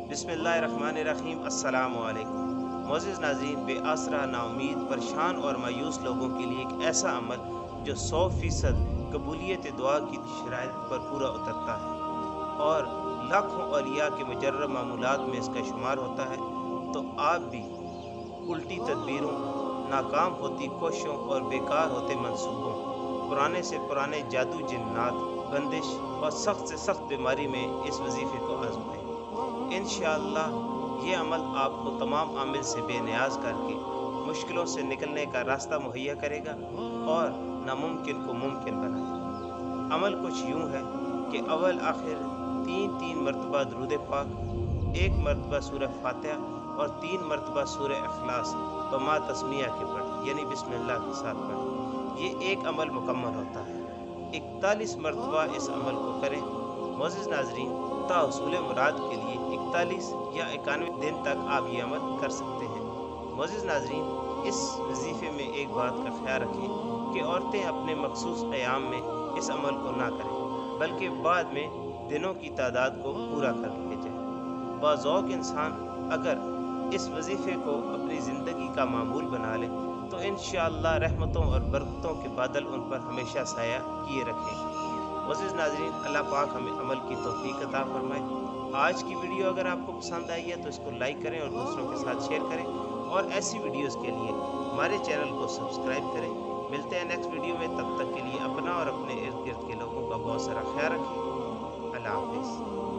बिस्मिल्लाहिर्रहमानिर्रहीम। अस्सलाम वालेकुम। मोअज़्ज़िज़ नाज़रीन, बे आसरा, नाउमीद, परेशान और मायूस लोगों के लिए एक ऐसा अमल जो 100% कबूलियत दुआ की शराइत पर पूरा उतरता है और लाखों औलिया के मुजर्रब मामूलात में इसका शुमार होता है, तो आप भी उल्टी तदबीरों, नाकाम होती कोशिशों और बेकार होते मंसूबों, पुराने से पुराने जादू जिन्नात, बंदिश और सख्त से सख्त बीमारी में इस वजीफे को आजमाएं। इंशाअल्लाह ये अमल आपको तमाम आमिल से बेनियाज करके मुश्किलों से निकलने का रास्ता मुहैया करेगा और नामुमकिन को मुमकिन बनाएगा। अमल कुछ यूं है कि अव्वल आखिर 3 मरतबा दुरूद पाक, 1 मरतबा सूरह फातिहा और 3 मरतबा सूरह इखलास बमा तस्मिया के पढ़ें, यानी बिस्मिल्लाह के साथ पढ़ें। ये एक अमल मुकम्मल होता है। 41 मरतबा इस अमल को करें। मोअज़्ज़िज़ नाज़रीन, ताहुसूल मुराद के लिए 41 या 91 दिन तक आप ये अमल कर सकते हैं। मोअज़्ज़िज़ नाज़रीन, इस वजीफे में एक बात का ख्याल रखें कि औरतें अपने मखसूस क़याम में इस अमल को ना करें, बल्कि बाद में दिनों की तादाद को पूरा कर लिया जाए। बाज़ौक़ इंसान अगर इस वजीफे को अपनी ज़िंदगी का मामूल बना ले तो इंशाअल्लाह रहमतों और बरकतों के बादल उन पर हमेशा साया किए रखेंगे। मोअज़्ज़िज़ नाज़रीन, अल्लाह पाक हमें अमल की तौफ़ीक अता फ़रमाए। आज की वीडियो अगर आपको पसंद आई है तो इसको लाइक करें और दूसरों के साथ शेयर करें, और ऐसी वीडियोज़ के लिए हमारे चैनल को सब्सक्राइब करें। मिलते हैं नेक्स्ट वीडियो में, तब तक के लिए अपना और अपने इर्द गिर्द के लोगों का बहुत सारा ख्याल रखें। अल्लाह हाफ़िज़।